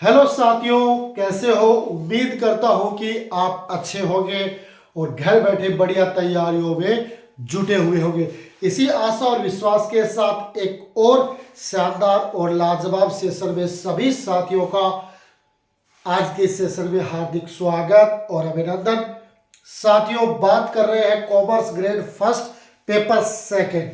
Hello साथियों, कैसे हो। उम्मीद करता हूं कि आप अच्छे होंगे और घर बैठे बढ़िया तैयारियों में जुटे हुए होंगे। इसी आशा और विश्वास के साथ एक और शानदार और लाजवाब सेशन में सभी साथियों का आज के सेशन में हार्दिक स्वागत और अभिनंदन। साथियों, बात कर रहे हैं commerce grade first paper second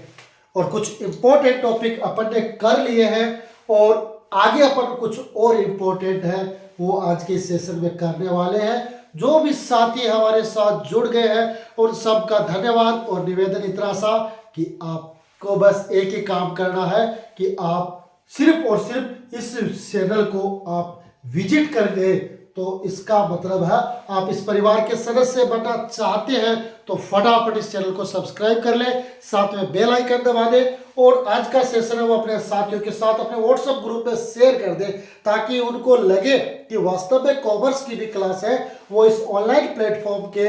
और कुछ इंपॉर्टेंट टॉपिक अपन ने कर लिए हैं और आगे अपन कुछ और इम्पोर्टेंट है वो आज के सेशन में करने वाले हैं। जो भी साथी हमारे साथ जुड़ गए हैं उन सबका धन्यवाद और निवेदन इतना सा कि आपको बस एक ही काम करना है कि आप सिर्फ और सिर्फ इस चैनल को आप विजिट कर गए तो इसका मतलब है आप इस परिवार के सदस्य बनना चाहते हैं तो फटाफट इस चैनल को सब्सक्राइब कर ले, साथ में बेल आइकन दबा दे और आज का सेशन है वो अपने साथियों के साथ अपने व्हाट्सएप ग्रुप में शेयर कर दे ताकि उनको लगे कि वास्तव में कॉमर्स की भी क्लास है वो इस ऑनलाइन प्लेटफॉर्म के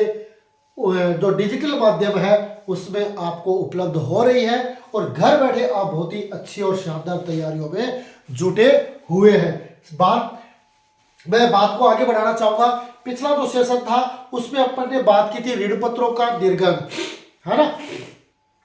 जो डिजिटल माध्यम है उसमें आपको उपलब्ध हो रही है और घर बैठे आप बहुत ही अच्छी और शानदार तैयारियों में जुटे हुए हैं। मैं बात को आगे बढ़ाना चाहूंगा। पिछला जो सेशन था उसमें अपन ने बात की थी ऋण पत्रों का निर्गमन, है ना।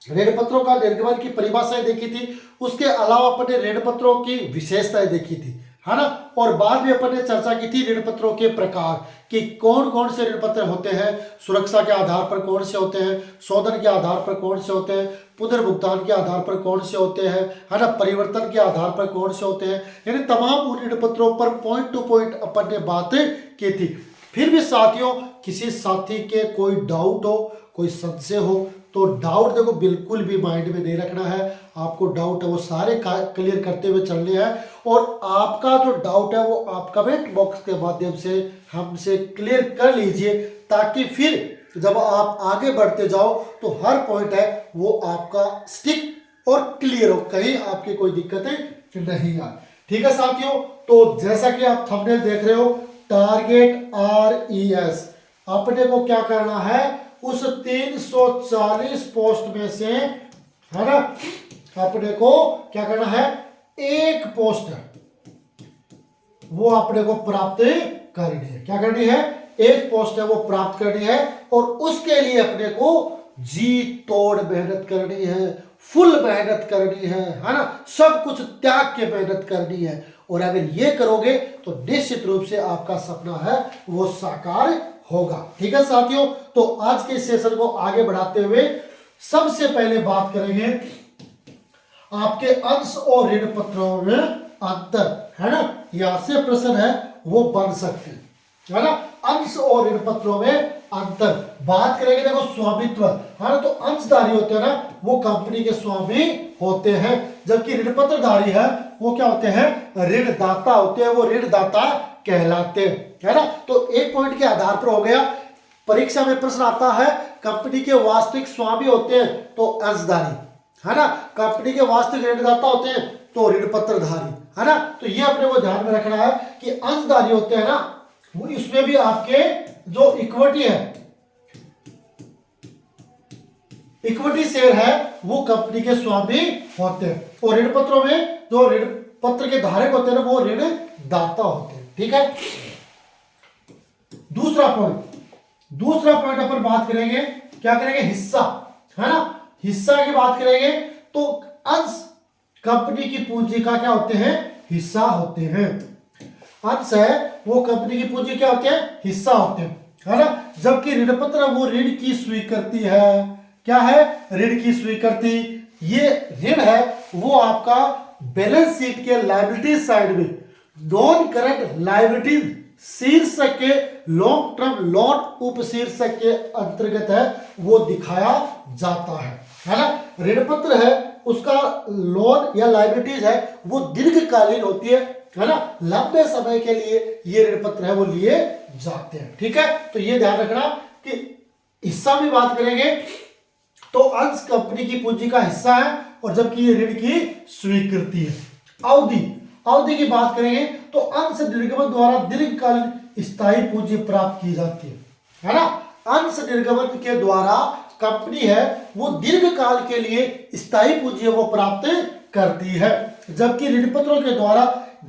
ऋण पत्रों का निर्गमन की परिभाषाएं देखी थी, उसके अलावा अपन ने ऋण पत्रों की विशेषताएं देखी थी, है ना। और बाद में अपन ने चर्चा की थी ऋण पत्रों के प्रकार कि कौन कौन से ऋण पत्र होते हैं, सुरक्षा के आधार पर कौन से होते हैं, शोधन के आधार पर कौन से होते हैं, पुनर्भुगतान के आधार पर कौन से होते हैं, है ना, परिवर्तन के आधार पर कौन से होते हैं। यानी तमाम उन ऋण पत्रों पर पॉइंट टू पॉइंट अपन ने बातें की थी। फिर भी साथियों, किसी साथी के कोई डाउट हो, कोई संशय हो तो डाउट देखो बिल्कुल भी माइंड में नहीं रखना है। आपको डाउट है वो सारे क्लियर करते हुए चलने हैं और आपका जो डाउट है वो आप कमेंट बॉक्स के माध्यम से हमसे क्लियर कर लीजिए ताकि फिर जब आप आगे बढ़ते जाओ तो हर पॉइंट है वो आपका स्टिक और क्लियर हो, कहीं आपकी कोई दिक्कतें नहीं आए। ठीक है साथियों, तो जैसा कि आप थंबनेल देख रहे हो टारगेट RES, अपने को क्या करना है उस 340 पोस्ट में से, है ना, अपने को क्या करना है एक पोस्ट वो अपने को प्राप्त करनी है। क्या करनी है, एक पोस्ट है वो प्राप्त करनी है और उसके लिए अपने को जी तोड़ मेहनत करनी है, फुल मेहनत करनी है ना, सब कुछ त्याग के मेहनत करनी है। और अगर ये करोगे तो निश्चित रूप से आपका सपना है वो साकार होगा। ठीक है साथियों, तो आज के सेशन को आगे बढ़ाते हुए सबसे पहले बात करेंगे आपके अंश और ऋण पत्रों में अंतर, है ना। यहां से प्रश्न है वो बन सकते हैं, है ना। अंश और ऋण पत्रों में अंतर बात करेंगे। देखो स्वामित्व, है ना, तो अंशधारी होते हैं ना वो कंपनी के स्वामी होते हैं, जबकि ऋण पत्रधारी है वो क्या होते हैं ऋणदाता होते हैं, वो ऋणदाता कहलाते हैं, है ना। तो एक पॉइंट के आधार पर हो गया। परीक्षा में प्रश्न आता है कंपनी के वास्तविक स्वामी होते हैं तो अंशधारी, है ना, कंपनी के वास्तविक ऋणदाता होते हैं तो ऋण पत्रधारी, है ना। तो ये अपने को ध्यान में रखना है कि अंशधारी होते हैं ना वो इसमें भी आपके जो इक्विटी है, इक्विटी शेयर है वो कंपनी के स्वामी होते हैं और ऋण पत्रों में जो ऋण पत्र के धारक होते हैं ना वो ऋण दाता होते हैं। ठीक है, दूसरा पॉइंट अपन बात करेंगे, क्या करेंगे हिस्सा, है ना, हिस्सा की बात करेंगे तो अंश कंपनी की पूंजी का क्या होते हैं हिस्सा होते हैं। अंश है वो कंपनी की पूंजी क्या होते हैं हिस्सा होते हैं, है ना। जबकि ऋण पत्र वो ऋण की स्वीकृति है, क्या है ऋण की स्वीकृति। ये ऋण है वो आपका बैलेंस शीट के लायबिलिटी साइड में नॉन करंट लायबिलिटी शीर्षक के लॉन्ग टर्म लोन उपशीर्षक के अंतर्गत है वो दिखाया जाता है ना। ऋण पत्र है उसका लोन या लायबिलिटीज है वो दीर्घकालीन होती है ना, लंबे समय के लिए ये ऋण पत्र है वो लिए जाते हैं। ठीक है, तो ये ध्यान रखना कि हिस्सा में बात करेंगे तो अंश कंपनी की पूंजी का हिस्सा है और जबकि ये ऋण की स्वीकृति है। अवधि की बात करेंगे तो अंश निर्गमन द्वारा दीर्घकालीन स्थायी पूंजी प्राप्त की जाती है ना। अंश निर्गमन के द्वारा कंपनी है वो दीर्घकाल के लिए स्थायी पूंजी वो प्राप्त करती है, जबकि ऋण पत्रों के द्वारा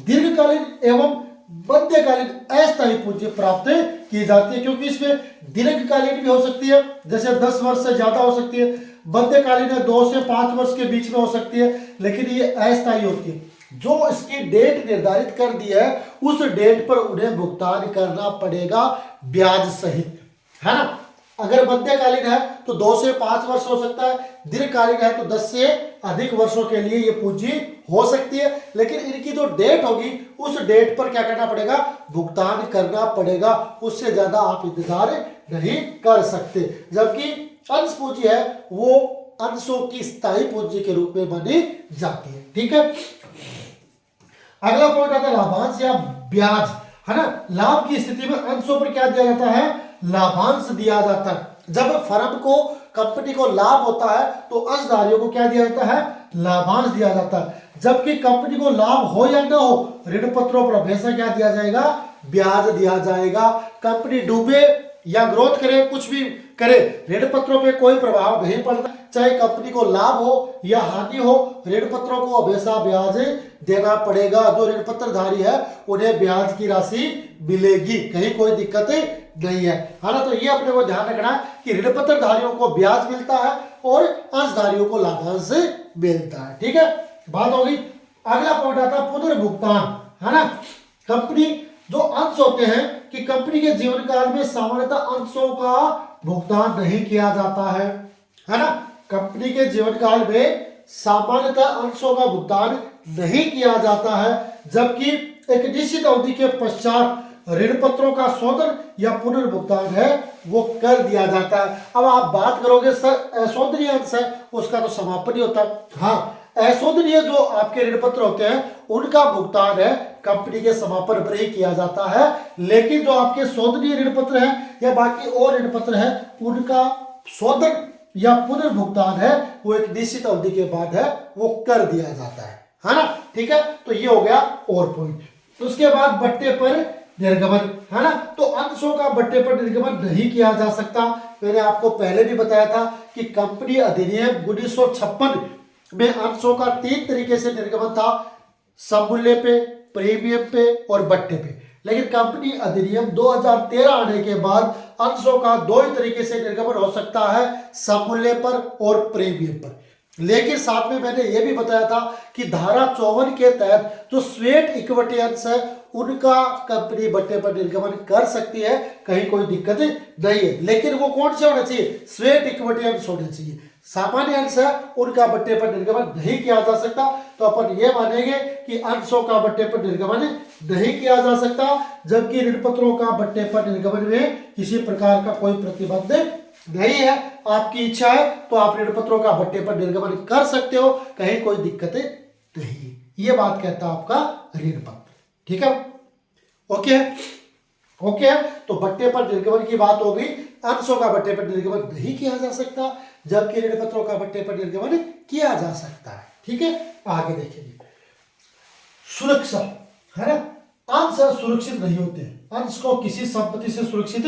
दीर्घकालीन एवं मध्यकालीन अस्थायी पूंजी प्राप्त की जाती है, क्योंकि इसमें दीर्घकालीन भी हो सकती है, जैसे 10 वर्ष से ज्यादा हो सकती है, मध्यकालीन 2 से 5 वर्ष के बीच में हो सकती है, लेकिन ये अस्थायी होती है। जो इसकी डेट निर्धारित कर दी है उस डेट पर उन्हें भुगतान करना पड़ेगा ब्याज सहित, है ना। अगर मध्यकालीन है तो 2 से 5 वर्ष हो सकता है, दीर्घकालीन है तो 10 से अधिक वर्षों के लिए ये पूंजी हो सकती है, लेकिन इनकी जो डेट होगी उस डेट पर क्या करना पड़ेगा, भुगतान करना पड़ेगा, उससे ज्यादा आप इंतजार नहीं कर सकते। जबकि अंश पूंजी है वो अंशों की स्थायी पूंजी के रूप में मानी जाती है, ठीक है। अगला पॉइंट आता है लाभांश या ब्याज, है ना। लाभ की स्थिति में अंशों पर क्या दिया जाता है, लाभांश दिया जाता है। जब फर्म को, कंपनी को लाभ होता है तो अंशधारियों को क्या दिया जाता है, लाभांश दिया जाता है। जबकि कंपनी को लाभ हो या ना हो, ऋण पत्रों पर हमेशा क्या दिया जाएगा, ब्याज दिया जाएगा। कंपनी डूबे या ग्रोथ करे, कुछ भी करे, ऋण पत्रों पे कोई प्रभाव नहीं पड़ता। चाहे कंपनी को लाभ हो या हानि हो, ऋण पत्रों को हमेशा ब्याज देना पड़ेगा। जो ऋण पत्रधारी है उन्हें ब्याज की राशि मिलेगी, कहीं कोई दिक्कत नहीं है ना। तो ये अपने को ध्यान रखना कि ऋण पत्रधारियों को ब्याज मिलता है और अंशधारियों को लाभांश मिलता है, ठीक है, बात होगी। अगला पॉइंट आता है पुनर्भुगतान, है ना। कंपनी जो अंश होते हैं कि कंपनी के जीवन काल में सामान्यतः अंशों का भुगतान नहीं किया जाता है ना। कंपनी के जीवन काल में सामान्यतः अंशों का भुगतान नहीं किया जाता है, जबकि एक निश्चित अवधि के पश्चात ऋण पत्रों का शोधन या पुनर्भुगतान है वो कर दिया जाता है। अब आप बात करोगे सर अशोधनीय अंश है उसका तो समापन ही होता है। हाँ, अशोधनीय जो आपके ऋण पत्र होते हैं उनका भुगतान है कंपनी के समापन पर ही किया जाता है, लेकिन जो आपके शोधनीय ऋण पत्र है या बाकी और ऋण पत्र है उनका शोधन या पुनर्भुगतान है वो एक निश्चित अवधि के बाद है वो कर दिया जाता है ना, ठीक है। तो ये हो गया और पॉइंट। उसके बाद बट्टे पर निर्गमन, है ना। तो अंशों का बट्टे पर निर्गमन नहीं किया जा सकता। मैंने आपको पहले भी बताया था कि कंपनी अधिनियम 1956 में अंशों का 3 तरीके से निर्गमन था, सममूल्य पे, प्रीमियम पे और बट्टे पे। लेकिन कंपनी अधिनियम 2013 आने के बाद अंशों का 2 ही तरीके से निर्गमन हो सकता है, सममूल्य पर और प्रीमियम पर। लेकिन साथ में मैंने यह भी बताया था कि धारा 54 के तहत जो स्वेट इक्विटी अंश है उनका कंपनी बट्टे पर निर्गमन कर सकती है, कहीं कोई दिक्कत नहीं है। लेकिन वो कौन से होने चाहिए, स्वेट इक्विटी अंश होने चाहिए। सामान्य अंश है उनका बट्टे पर निर्गमन नहीं किया जा सकता। तो अपन ये मानेंगे कि अंशों का बट्टे पर निर्गमन नहीं किया जा सकता, जबकि ऋण पत्रों का बट्टे पर निर्गमन में किसी प्रकार का कोई प्रतिबंध नहीं है। आपकी इच्छा है तो आप ऋण पत्रों का बट्टे पर निर्गमन कर सकते हो, कहीं कोई दिक्कत नहीं। ये बात कहता है आपका ऋण पत्र, ठीक है, ओके ओके। तो बट्टे पर निर्गमन की बात होगी, अंशों का बट्टे पर निर्गमन नहीं किया जा सकता, जबकि ऋण पत्रों का बट्टे पर निर्गमन किया जा सकता है, ठीक है। आगे देखेंगे सुरक्षा, है ना। अंश सुरक्षित नहीं होते, अंश को किसी संपत्ति से सुरक्षित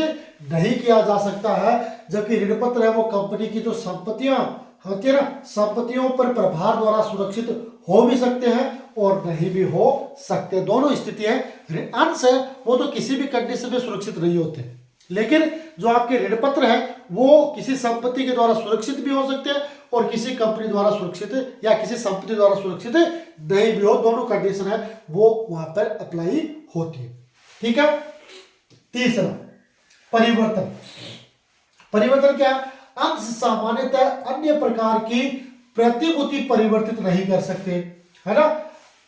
नहीं किया जा सकता है, जबकि ऋण पत्र है वो कंपनी की जो संपत्तियां होती है ना, संपत्तियों पर प्रभार द्वारा सुरक्षित हो भी सकते हैं और नहीं भी हो सकते, दोनों स्थिति है। अंश है वो तो किसी भी कंडीशन में सुरक्षित नहीं होते, लेकिन जो आपके ऋण पत्र है वो किसी संपत्ति के द्वारा सुरक्षित भी हो सकते हैं और किसी कंपनी द्वारा सुरक्षित या किसी संपत्ति द्वारा सुरक्षित नहीं भी हो, दोनों कंडीशन है वो वहां पर अप्लाई होती है, ठीक है। तीसरा परिवर्तन, परिवर्तन क्या, अंश सामान्यतः अन्य प्रकार की प्रतिभूति परिवर्तित नहीं कर सकते, है ना।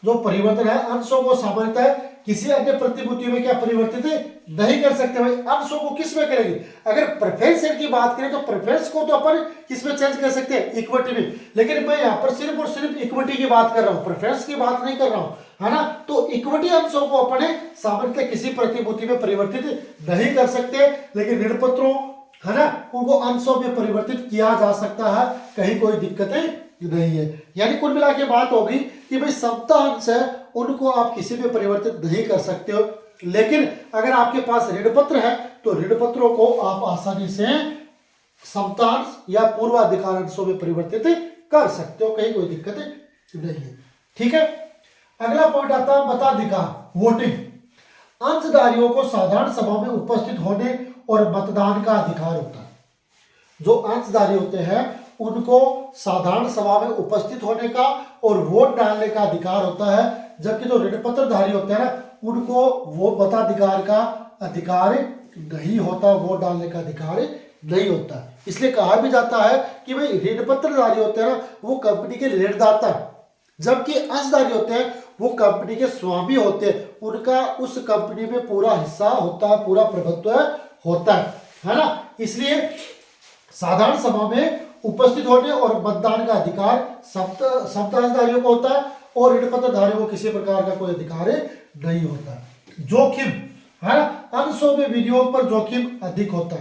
जो परिवर्तन है अंशों को सामान्यतः किसी अन्य प्रतिभूति में क्या परिवर्तित नहीं कर सकते। भाई अंशों को किस में करेंगे, अगर प्रेफरेंस शेयर की बात करें तो प्रेफरेंस को तो अपन किस में चेंज कर सकते हैं, इक्विटी में। लेकिन मैं यहाँ पर सिर्फ और सिर्फ इक्विटी की बात कर रहा हूँ, प्रेफरेंस की बात नहीं कर रहा हूँ, है ना। तो इक्विटी अंशों को अपने सामान्यतः किसी प्रतिभूति में परिवर्तित नहीं कर सकते, लेकिन ऋण पत्रों, है ना, उनको अंशों में परिवर्तित किया जा सकता है, कहीं कोई दिक्कत नहीं है। यानी कुल मिला के बात होगी कि भाई समता अंश है उनको आप किसी में परिवर्तित नहीं कर सकते हो, लेकिन अगर आपके पास ऋण पत्र है तो ऋण पत्रों को आप आसानी से समतांश या पूर्वाधिकार अंशों में परिवर्तित कर सकते हो, कहीं कोई दिक्कत नहीं है, ठीक है। अगला पॉइंट आता है मताधिकार, वोटिंग। अंशधारियों को साधारण सभा में उपस्थित होने और मतदान का अधिकार होता है। जो अंशधारी होते हैं उनको साधारण सभा में उपस्थित होने का और वोट डालने का अधिकार होता है, जबकि जो ऋण पत्रधारी होते हैं ना उनको वो मताधिकार का अधिकार नहीं होता, वोट डालने का अधिकार नहीं होता। इसलिए कहा भी जाता है कि भाई ऋण पत्रधारी होते हैं ना वो कंपनी के ऋणदाता, जबकि अंशधारी होते हैं वो कंपनी के स्वामी होते हैं, उनका उस कंपनी में पूरा हिस्सा होता है, पूरा प्रभुत्व होता है ना। इसलिए साधारण सभा में उपस्थित होने और मतदान का अधिकार सप्त अंशधारियों को होता है और ऋण पत्रधारियों को किसी प्रकार का कोई अधिकार नहीं होता। जोखिम है ना, अंशों में विनियोग पर जोखिम अधिक होता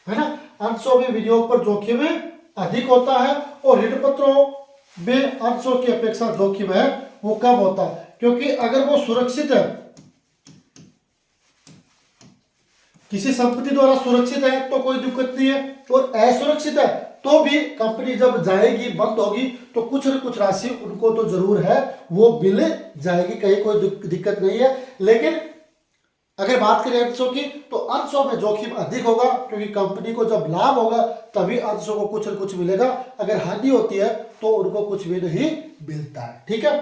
है ना, अंशों में विनियोग पर जोखिम अधिक होता है और ऋण पत्रों में अंशों की अपेक्षा जोखिम है वो कम होता है, क्योंकि अगर वो सुरक्षित है, किसी संपत्ति द्वारा सुरक्षित है तो कोई दिक्कत नहीं है, और असुरक्षित है तो भी कंपनी जब जाएगी बंद होगी तो कुछ न कुछ राशि उनको तो जरूर है वो बिल जाएगी, कहीं कोई दिक्कत नहीं है। लेकिन अगर बात करें अंशों की तो अंशों में जोखिम अधिक होगा, क्योंकि कंपनी को जब लाभ होगा तभी अंशों को कुछ न कुछ मिलेगा, अगर हानि होती है तो उनको कुछ भी नहीं मिलता है। ठीक है,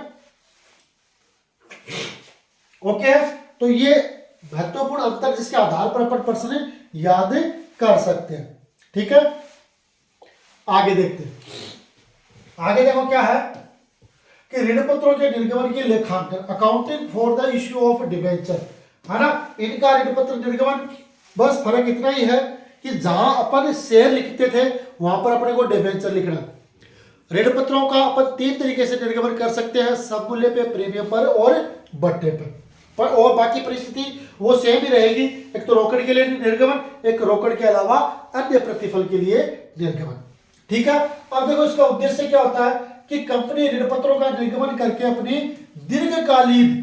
ओके। तो ये महत्वपूर्ण अंतर जिसके आधार पर अपन प्रश्न याद कर सकते हैं। ठीक है, आगे देखते हैं। आगे देखो क्या है कि ऋण पत्रों के निर्गमन के लेखांकन, accounting for the issue of debenture, है ना। इनका ऋण पत्र निर्गमन बस फर्क इतना ही है कि जहां अपन शेयर लिखते थे वहां पर अपने को डिबेंचर लिखना। ऋण पत्रों का अपन 3 तरीके से निर्गमन कर सकते हैं, सब मूल्य पे, प्रीमियम पर और बट्टे पर और बाकी परिस्थिति वो सेम ही रहेगी। एक तो रोकड़ के लिए निर्गमन, एक रोकड़ के अलावा अन्य प्रतिफल के लिए निर्गमन। ठीक है, अब देखो इसका उद्देश्य क्या होता है कि कंपनी ऋण पत्रों का निर्गमन करके अपनी दीर्घकालीन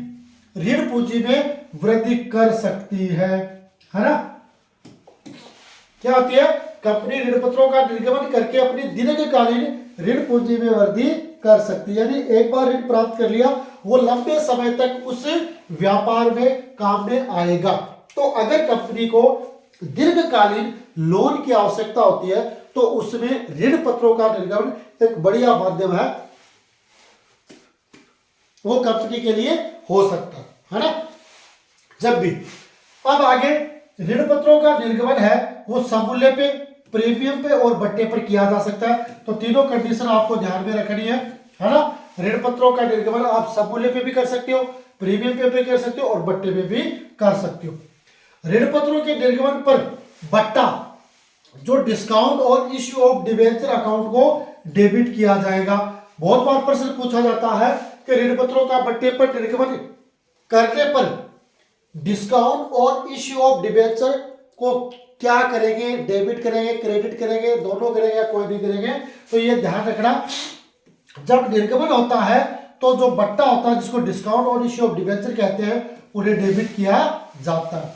ऋण पूंजी में वृद्धि कर सकती है ना। क्या होती है, कंपनी ऋण पत्रों का निर्गमन करके अपनी दीर्घकालीन ऋण पूंजी में वृद्धि कर सकती है, यानी एक बार ऋण प्राप्त कर लिया वो लंबे समय तक उस व्यापार में काम में आएगा। तो अगर कंपनी को दीर्घकालीन लोन की आवश्यकता होती है तो उसमें ऋण पत्रों का निर्गमन एक बढ़िया माध्यम है, वो कंपनी के लिए हो सकता है ना। जब भी अब आगे ऋण पत्रों का निर्गमन है वो समूल्य पे, प्रीमियम पे और बट्टे पर किया जा सकता है। तो तीनों कंडीशन आपको ध्यान में रखनी है ना। ऋण पत्रों का निर्गमन आप समूल्य पे भी कर सकते हो, प्रीमियम पे भी कर सकते हो और बट्टे पे भी कर सकते हो। ऋण पत्रों के निर्गमन पर बट्टा जो डिस्काउंट और इश्यू ऑफ डिबेंचर अकाउंट को डेबिट किया जाएगा। बहुत बार प्रश्न पूछा जाता है कि ऋण पत्रों का बट्टे पर निर्गमन करने पर डिस्काउंट और इश्यू ऑफ डिबेंचर को क्या करेंगे, डेबिट करेंगे, क्रेडिट करेंगे, दोनों करेंगे या कोई नहीं करेंगे। तो ये ध्यान रखना, जब निर्गमन होता है तो जो बट्टा होता है जिसको डिस्काउंट और इश्यू ऑफ डिबेंचर कहते हैं उन्हें डेबिट किया जाता है।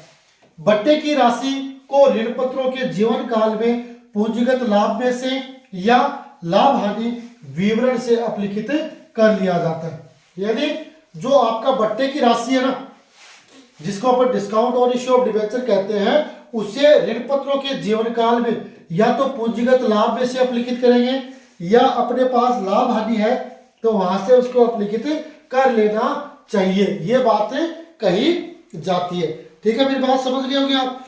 बट्टे की राशि को ऋण पत्रों के जीवन काल में पूंजीगत लाभ में से या लाभ हानि विवरण से अपलिखित कर लिया जाता है। यानी जो आपका बट्टे की राशि है ना, जिसको अपन डिस्काउंट और इश्यू ऑफ डिबेंचर कहते हैं, उसे ऋण पत्रों के जीवन काल में या तो पूंजीगत लाभ में से अपलिखित करेंगे या अपने पास लाभ हानि है तो वहां से उसको अपलिखित कर लेना चाहिए, ये बात कही जाती है। ठीक है, मेरी बात समझ गए होंगे आप,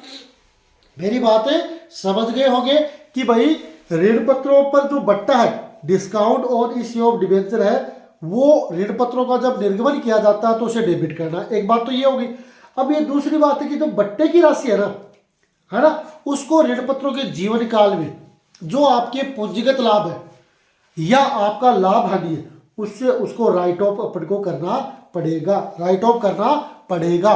मेरी बातें समझ गए होंगे कि भाई ऋण पत्रों पर जो बट्टा है, डिस्काउंट और इश्यू ऑफ डिबेंचर है, वो ऋण पत्रों का जब निर्गमन किया जाता है तो उसे डेबिट करना। एक बात तो ये होगी। अब ये दूसरी बात है कि जो बट्टे की राशि है ना, उसको ऋण पत्रों के जीवन काल में जो आपके पूंजीगत लाभ है या आपका लाभ हानि है उससे उसको राइट ऑफ अपन को करना पड़ेगा, राइट ऑफ करना पड़ेगा।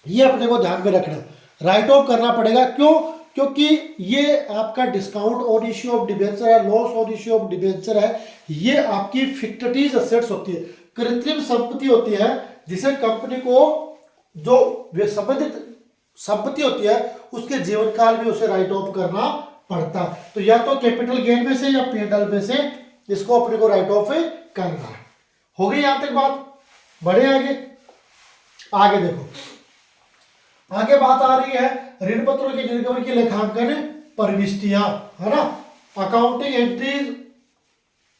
ये अपने को ध्यान में रखना, राइट ऑफ करना पड़ेगा। क्यों? क्योंकि ये आपका डिस्काउंट और इश्यू ऑफ डिबेंचर है, लॉस और इश्यू ऑफ डिबेंचर है, ये आपकी फिक्टिव एसेट्स होती है, कृत्रिम संपत्ति होती है, जिसे कंपनी को जो संबंधित संपत्ति होती है उसके जीवन काल में उसे राइट ऑफ करना पड़ता है। तो या तो कैपिटल गेन में से या P&L में से इसको अपने को राइट ऑफ करना है। हो गई यहां तक बात, बढ़े आगे। आगे देखो, आगे बात आ रही है ऋण पत्रों के निर्गमन की लेखांकन प्रविष्टियां, है ना, accounting entries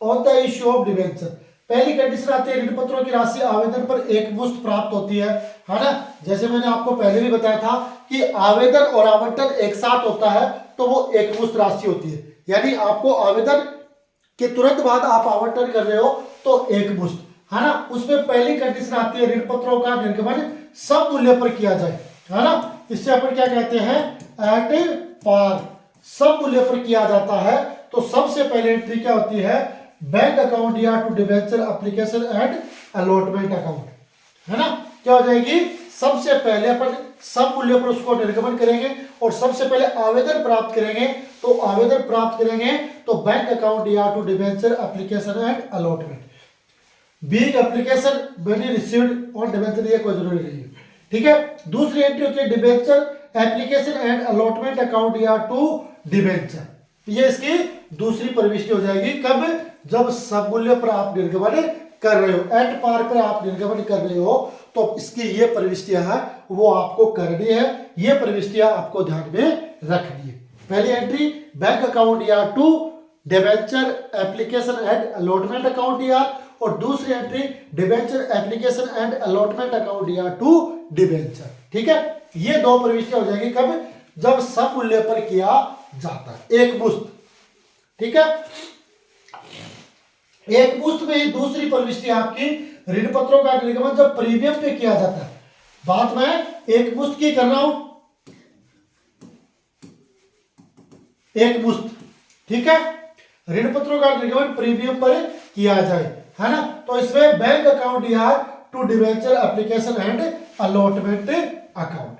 on the issue of debenture. पहली कंडीशन आती है ऋण पत्रों की राशि आवेदन पर एकमुश्त प्राप्त होती है ना। जैसे मैंने आपको पहले भी बताया था कि आवेदन और आवंटन एक साथ होता है तो वो एकमुश्त राशि होती है, यानी आपको आवेदन के तुरंत बाद आप आवंटन कर रहे हो तो एकमुश्त, है ना। उसमें पहली कंडीशन आती है ऋण पत्रों का निर्गमन सब मूल्य पर किया जाए, है ना। इससे अपन क्या कहते हैं, एट पार, सब मूल्य पर किया जाता है। तो सबसे पहले एंट्री क्या होती है, बैंक अकाउंट या to debenture application and allotment account, है ना। क्या हो जाएगी, सबसे पहले अपन सब मूल्य पर उसको निर्गमन करेंगे और सबसे पहले आवेदन प्राप्त करेंगे। तो आवेदन प्राप्त करेंगे तो बैंक अकाउंट या to debenture application and allotment, being application money received on debenture, ये कोई जरूरी नहीं है, ठीक है। दूसरी एंट्री होती है debenture application and allotment account या टू डिबेंचर, ये इसकी दूसरी प्रविष्टि हो जाएगी। कब, जब सब मूल्य पर आप निर्गमन कर रहे हो, एट पार पर आप निर्गमन कर रहे हो, तो इसकी ये प्रविष्टियां है वो आपको करनी है, ये प्रविष्टियां आपको ध्यान में रखनी है। पहली एंट्री बैंक अकाउंट या to debenture application and allotment account या, और दूसरी entry debenture application and allotment account या टू डिबेंचर, ठीक है। ये दो प्रविष्टियां हो जाएगी कब, जब सब मूल्य पर किया जाता है, एकमुश्त, ठीक है। एकमुश्त में ही दूसरी प्रविष्टि आपकी ऋण पत्रों का निर्गमन जब प्रीमियम पे किया जाता है। बात मैं एकमुश्त की कर रहा हूं, एकमुश्त, ठीक है। ऋण पत्रों का निर्गमन प्रीमियम पर किया जाए, है ना। तो इसमें बैंक अकाउंट या to debenture application and allotment account,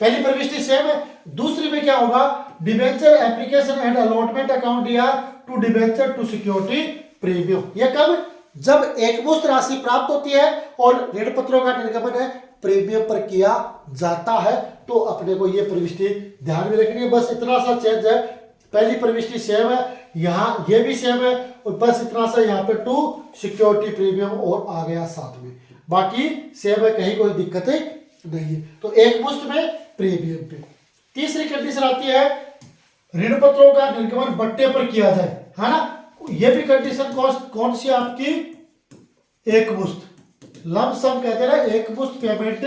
पहली प्रविष्टि सेम है। दूसरी में क्या होगा, debenture application and allotment account या to debenture to security premium. ये कब, जब एकमुश्त राशि प्राप्त होती है और ऋण पत्रों का निर्गमन है प्रीमियम पर किया जाता है, तो अपने को ये प्रविष्टि ध्यान में रखनी है। बस इतना सा चेंज है, पहली प्रविष्टि सेम है, यहाँ ये भी सेम है, और बस इतना सा यहाँ पे टू सिक्योरिटी प्रीमियम और आ गया साथ में, बाकी सेम है, कहीं कोई दिक्कत नहीं है। तो एकमुश्त में प्रीमियम पे। तीसरी कंडीशन आती है ऋण पत्रों का निर्गमन बट्टे पर किया जाए, है ना। ये भी कंडीशन कौन सी आपकी, एकमुश्त, लम सम कहते हैं ना, एकमुश्त पेमेंट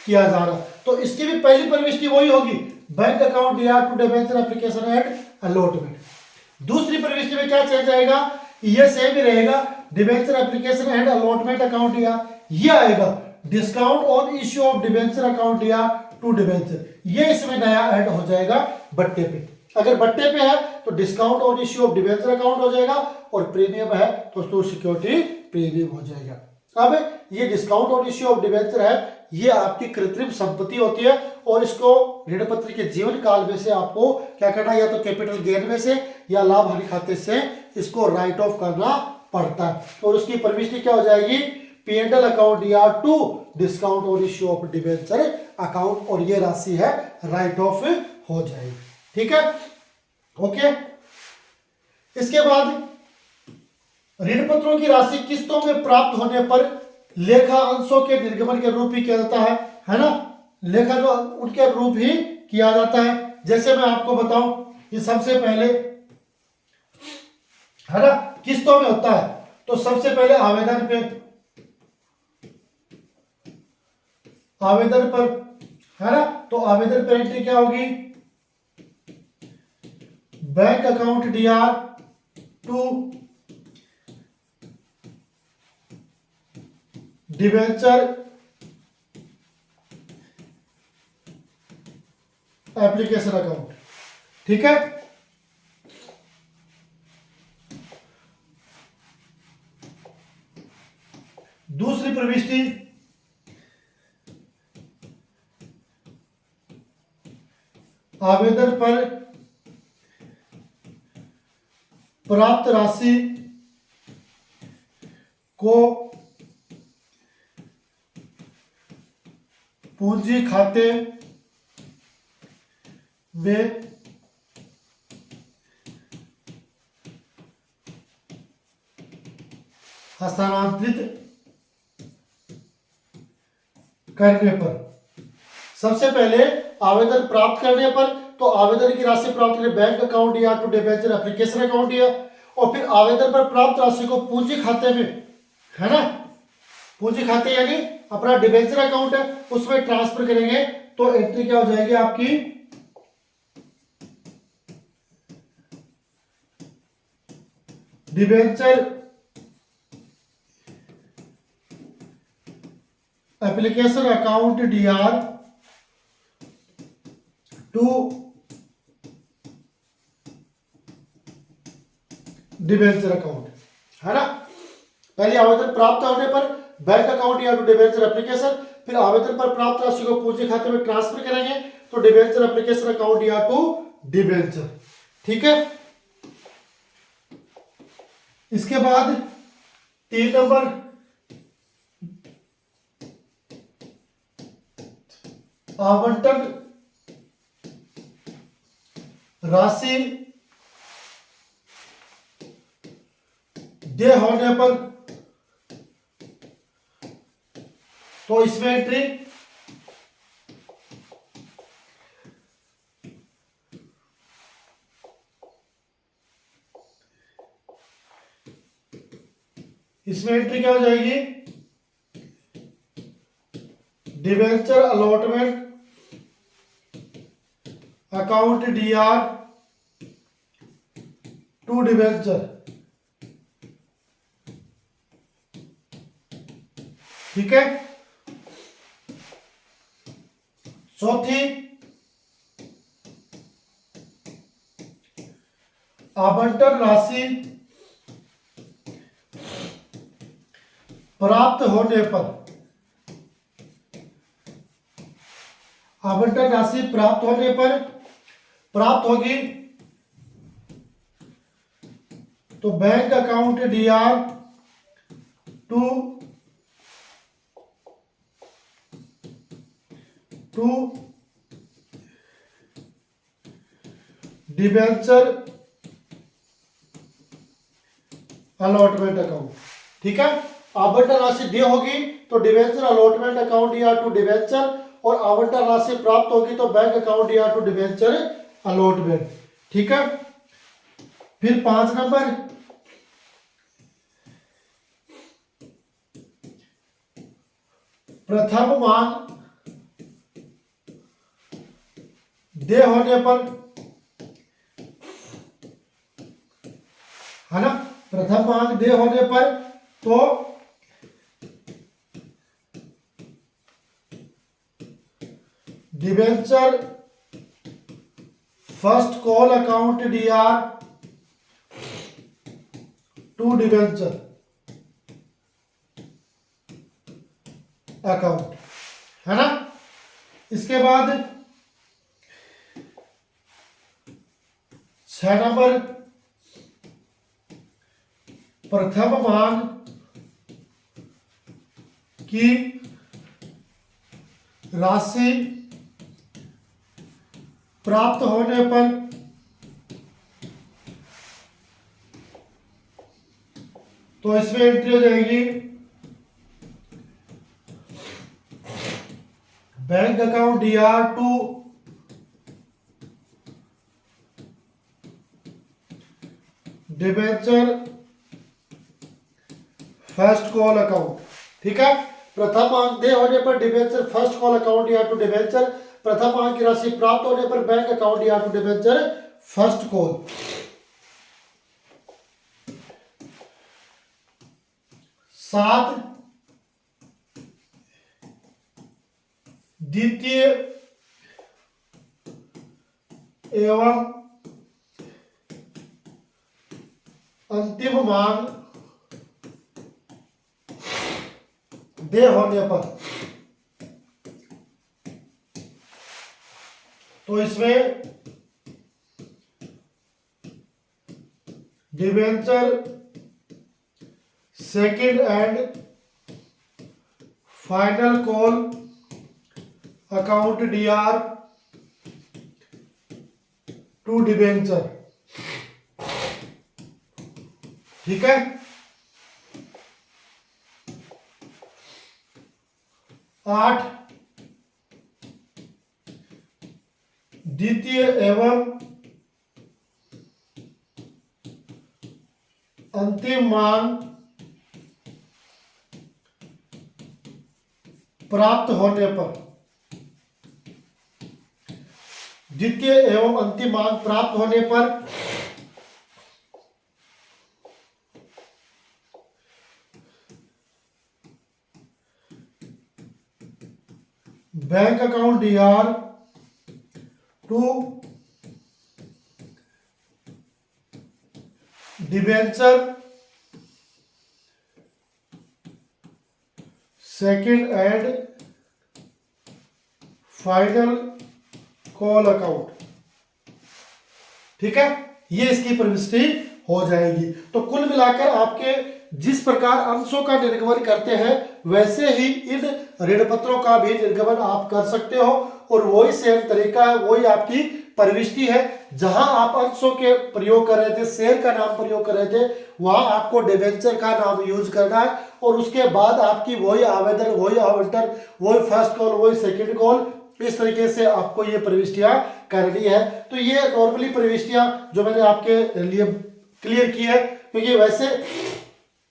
किया जा रहा, तो इसकी भी पहली प्रविष्टि वही होगी, बैंक अकाउंट या to debenture application and allotment. दूसरी प्रविष्टि में क्या चेंज आएगा, ये सेम ही रहेगा, debenture application and allotment account या, ये आएगा discount on issue of debenture account या टू डिबेंचर, ये इसमें नया ऐड हो जाएगा बट्टे पे। अगर बट्टे पे है तो discount on issue of debenture account हो जाएगा, और प्रीमियम है तो टू सिक्योरिटी प्रीमियम हो जाएगा। अब ये discount on issue of debenture है, ये आपकी कृत्रिम संपत्ति होती है, और इसको ऋण पत्र के जीवन काल में से आपको क्या करना है, या तो कैपिटल गेन में से या लाभ हानि खाते से इसको राइट ऑफ करना पड़ता है, और उसकी प्रविष्टि क्या हो जाएगी, P&L अकाउंट या to discount on issue of debenture account, और ये राशि है राइट ऑफ हो जाएगी, ठीक है, ओके। इसके बाद ऋण पत्रों की राशि किस्तों में प्राप्त होने पर लेखा अंशों के निर्गमन के रूप ही किया जाता है ना, लेखा जो उनके रूप ही किया जाता है। जैसे मैं आपको बताऊं कि सबसे पहले, है ना, किस्तों में होता है, तो सबसे पहले आवेदन पर, है ना, तो आवेदन पर एंट्री क्या होगी, bank account DR to debenture application account, ठीक है। दूसरी प्रविष्टि आवेदन पर प्राप्त राशि को पूंजी खाते में हस्तांतरित करने पर सबसे पहले आवेदन प्राप्त करने पर तो आवेदन की राशि प्राप्त करें बैंक अकाउंट या टू डिबेंचर एप्लीकेशन अकाउंट या, और फिर आवेदन पर प्राप्त राशि को पूंजी खाते में, है ना, पूंजी खाते यानी अपना डिबेंचर अकाउंट है उसमें ट्रांसफर करेंगे। तो एंट्री क्या हो जाएगी आपकी, debenture application account DR to debenture account, है ना। पहले आवेदन प्राप्त होने पर बैंक अकाउंट या टू डिबेंचर एप्लीकेशन, फिर आवेदन पर प्राप्त राशि को पूंजी खाते में ट्रांसफर करेंगे तो डिबेंचर एप्लीकेशन अकाउंट या टू डिबेंचर, ठीक है। इसके बाद 3 नंबर, आवंटन राशि दे होने पर, तो इसमें एंट्री क्या हो जाएगी, debenture allotment account DR to debenture, ठीक है। चौथी, आवंटन राशि प्राप्त होने पर, आवंटन राशि प्राप्त होने पर प्राप्त होगी तो bank account DR to debenture allotment account, ठीक है। आवंटन राशि दी होगी तो डिबेंचर अलॉटमेंट अकाउंट या टू डिबेंचर, और आवंटन राशि प्राप्त होगी तो बैंक अकाउंट या टू डिबेंचर अलॉटमेंट, ठीक है। फिर 5 नंबर, प्रथम मांग दे होने पर, है ना, प्रथम मांग दे होने पर तो debenture first call account DR to debenture account, है ना। इसके बाद 6 नंबर, प्रथम मांग की राशि प्राप्त होने पर तो इसमें एंट्री हो जाएगी bank account DR to debenture first call account, ठीक है। प्रथम मांग दे होने पर डिबेंचर फर्स्ट कॉल अकाउंट या टू डिबेंचर, प्रथम मांग की राशि प्राप्त होने पर बैंक अकाउंट या टू डिबेंचर फर्स्ट कॉल। 7, द्वितीय एवं अंतिम मांग दे होने पर तो इसमें debenture second and final call account DR to debenture, ठीक है। 8, द्वितीय एवं अंतिम मांग प्राप्त होने पर, द्वितीय एवं अंतिम मांग प्राप्त होने पर bank account DR to debenture second and final call account. ठीक है, ये इसकी प्रविष्टि हो जाएगी। तो कुल मिलाकर आपके जिस प्रकार अंशों का निर्गमन करते हैं वैसे ही इन ऋण पत्रों का भी निर्गमन आप कर सकते हो, और वही सेम तरीका है, वही आपकी प्रविष्टि है। जहां आप अंशों के प्रयोग कर रहे थे, शेयर का नाम प्रयोग कर रहे थे, वहां आपको डिबेंचर का नाम यूज करना है, और उसके बाद आपकी वही आवेदन, वही आवंटन, वही फर्स्ट कॉल, वही सेकंड कॉल, इस तरीके से आपको ये प्रविष्टियां करनी है। तो ये नॉर्मली प्रविष्टियां जो मैंने आपके लिए क्लियर की है, क्योंकि वैसे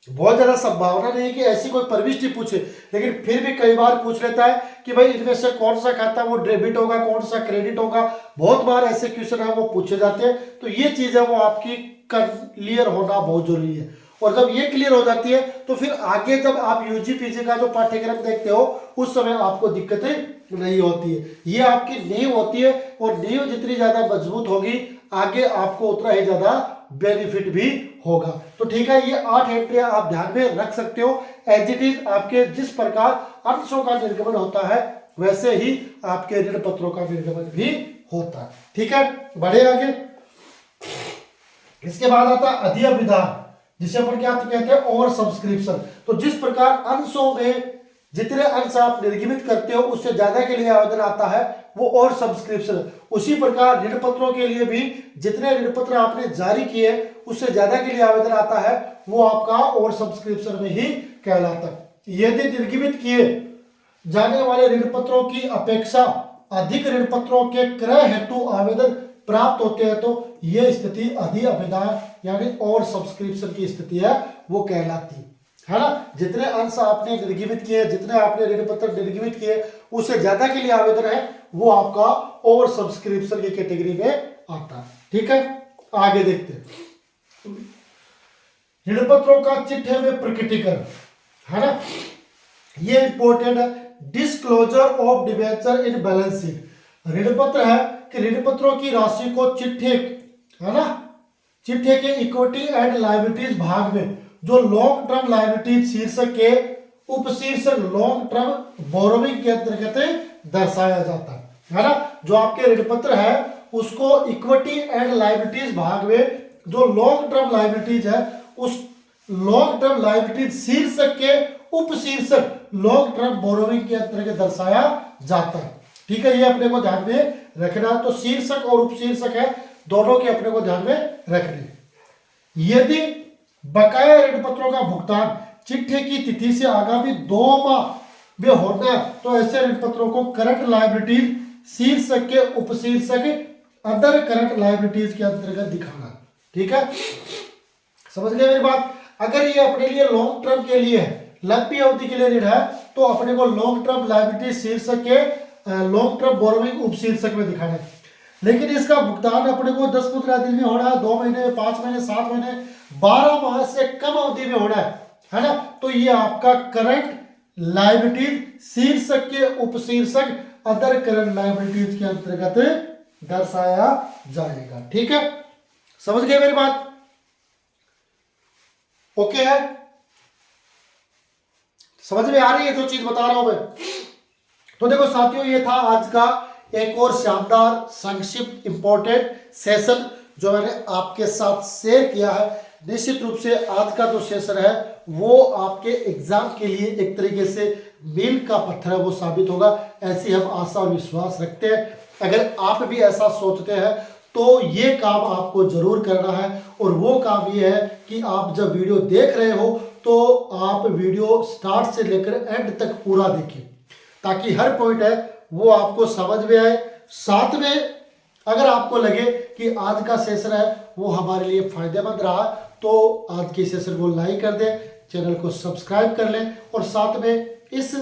बहुत ज्यादा संभावना नहीं है कि ऐसी कोई प्रविष्टि पूछे, लेकिन फिर भी कई बार पूछ लेता है कि भाई इनमें से कौन सा खाता वो डेबिट होगा, कौन सा क्रेडिट होगा। बहुत बार ऐसे क्वेश्चन है वो पूछे जाते हैं। तो ये चीज है वो आपकी क्लियर होना बहुत जरूरी है, और जब ये क्लियर हो जाती है तो फिर आगे जब आप यूजी पीजी का जो पाठ्यक्रम देखते हो उस समय आपको दिक्कतें नहीं होती है। ये आपकी नींव होती है, और नींव जितनी ज्यादा मजबूत होगी आगे आपको उतना ही ज्यादा बेनिफिट भी होगा। तो ठीक है, ये 8 एंट्रियां आप ध्यान में रख सकते हो। एज इट इज आपके जिस प्रकार अंशों का निर्गमन होता है वैसे ही आपके ऋण पत्रों का निर्गमन भी होता है। ठीक है, बढ़े आगे। इसके बाद आता है अधिअभिधान, जिसे अपन क्या कहते हैं, ओवर सब्सक्रिप्शन। तो जिस प्रकार अंशों में जितने अंश आप निर्गमित करते हो उससे ज्यादा के लिए आवेदन आता है वो और सब्सक्रिप्शन। उसी प्रकार ऋण पत्रों के लिए भी जितने ऋण पत्र आपने जारी किए उससे ज्यादा के लिए आवेदन आता है वो आपका और सब्सक्रिप्शन में ही कहलाता है। यदि निर्गमित किए जाने वाले ऋण पत्रों की अपेक्षा अधिक ऋण पत्रों के क्रय हेतु आवेदन प्राप्त होते हैं तो यह स्थिति अधिअभिधान यानी और सब्सक्रिप्शन की स्थिति है वो कहलाती है ना। जितने अंश आपने निर्गमित किए, जितने आपने ऋण पत्र निर्गमित किए उससे ज्यादा के लिए आवेदन है वो आपका और सब्सक्रिप्शन की कैटेगरी में आता है। ठीक है, आगे देखते हैं ऋण पत्रों का चिट्ठे में प्रकटीकरण, है ना। ये इंपॉर्टेंट है। Disclosure of debenture in balance sheet. ऋण पत्र है कि ऋण पत्रों की राशि को चिट्ठे, है ना, चिट्ठे के इक्विटी एंड लायबिलिटीज भाग में जो लॉन्ग टर्म लायबिलिटीज शीर्षक के उपशीर्षक लॉन्ग टर्म बोरोविंग के अंतर्गत दर्शाया जाता है ना। जो आपके ऋण पत्र है उसको इक्विटी एंड लायबिलिटीज भाग में जो लॉन्ग टर्म लायबिलिटीज है उस लॉन्ग टर्म लायबिलिटीज शीर्षक के उपशीर्षक लॉन्ग टर्म बोरोविंग के अंतर्गत दर्शाया जाता है। ठीक है, ये अपने को ध्यान में रखना। तो शीर्षक और उपशीर्षक है दोनों के अपने को ध्यान में रखने। यदि बकाया ऋण पत्रों का भुगतान चिट्ठे की तिथि से आगामी 2 माह में होना है तो ऐसे ऋण पत्रों को करंट लायबिलिटीज शीर्षक के उपशीर्षक अदर करंट लायबिलिटीज के अंतर्गत दिखाना। ठीक है, समझ गए मेरी बात। अगर ये अपने लिए लॉन्ग टर्म के लिए है, लंबी अवधि के लिए ऋण है तो अपने को लॉन्ग टर्म लायबिलिटी शीर्षक के लॉन्ग टर्म बोरोविंग उपशीर्षक में दिखाना है। लेकिन इसका भुगतान अपने को 10-15 दिन में होना है, 2 महीने, 5 महीने, 7 महीने, 12 माह से कम अवधि में होना है ना। तो ये आपका करंट लायबिलिटीज शीर्षक के उपशीर्षक अदर करंट लायबिलिटीज के अंतर्गत दर्शाया जाएगा। ठीक है, समझ गए मेरी बात। ओके है, समझ में आ रही है जो चीज बता रहा हूं मैं। तो देखो साथियों, ये था आज का एक और शानदार संक्षिप्त इंपॉर्टेंट सेशन जो मैंने आपके साथ शेयर किया है। निश्चित रूप से आज का जो सेशन है वो आपके एग्जाम के लिए एक तरीके से मील का पत्थर है, वो साबित होगा, ऐसी हम आशा और विश्वास रखते हैं। अगर आप भी ऐसा सोचते हैं तो ये काम आपको जरूर करना है, और वो काम ये है कि आप जब वीडियो देख रहे हो तो आप वीडियो स्टार्ट से लेकर एंड तक पूरा देखें, ताकि हर पॉइंट है वो आपको समझ में आए। साथ में अगर आपको लगे कि आज का सेशन है वो हमारे लिए फायदेमंद रहा तो आज के सेशन को लाइक कर दें, चैनल को सब्सक्राइब कर लें और साथ में इस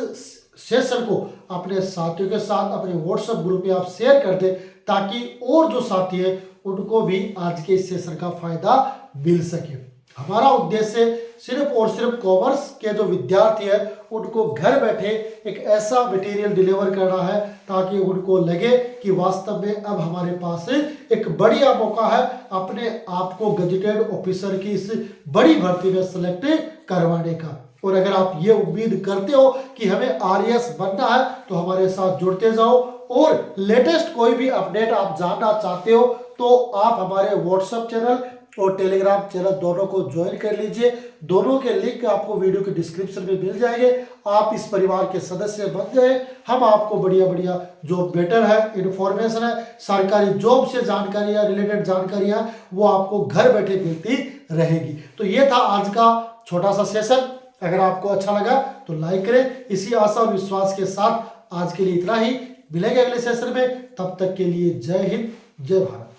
सेशन को अपने साथियों के साथ अपने व्हाट्सएप ग्रुप में आप शेयर कर दें ताकि और जो साथी हैं उनको भी आज के इस सेशन का फायदा मिल सके। हमारा उद्देश्य सिर्फ और सिर्फ कॉमर्स के जो विद्यार्थी हैं उनको घर बैठे एक ऐसा मटेरियल डिलीवर करना है ताकि उनको लगे कि वास्तव में अब हमारे पास एक बढ़िया मौका है अपने आप को गजेटेड ऑफिसर की इस बड़ी भर्ती में सेलेक्ट करवाने का। और अगर आप ये उम्मीद करते हो कि हमें आरएएस बनना है तो हमारे साथ जुड़ते जाओ और लेटेस्ट कोई भी अपडेट आप जानना चाहते हो तो आप हमारे व्हाट्सएप चैनल और टेलीग्राम चैनल दोनों को ज्वाइन कर लीजिए। दोनों के लिंक आपको वीडियो के डिस्क्रिप्शन में मिल जाएंगे। आप इस परिवार के सदस्य बन जाए। हम आपको बढ़िया बढ़िया जो बेटर है इंफॉर्मेशन है, सरकारी जॉब से जानकारियां, रिलेटेड जानकारियां वो आपको घर बैठे मिलती रहेगी। तो ये था आज का छोटा सा सेशन। अगर आपको अच्छा लगा तो लाइक करें। इसी आशा और विश्वास के साथ आज के लिए इतना ही। मिलेंगे अगले सेशन में, तब तक के लिए जय हिंद, जय भारत।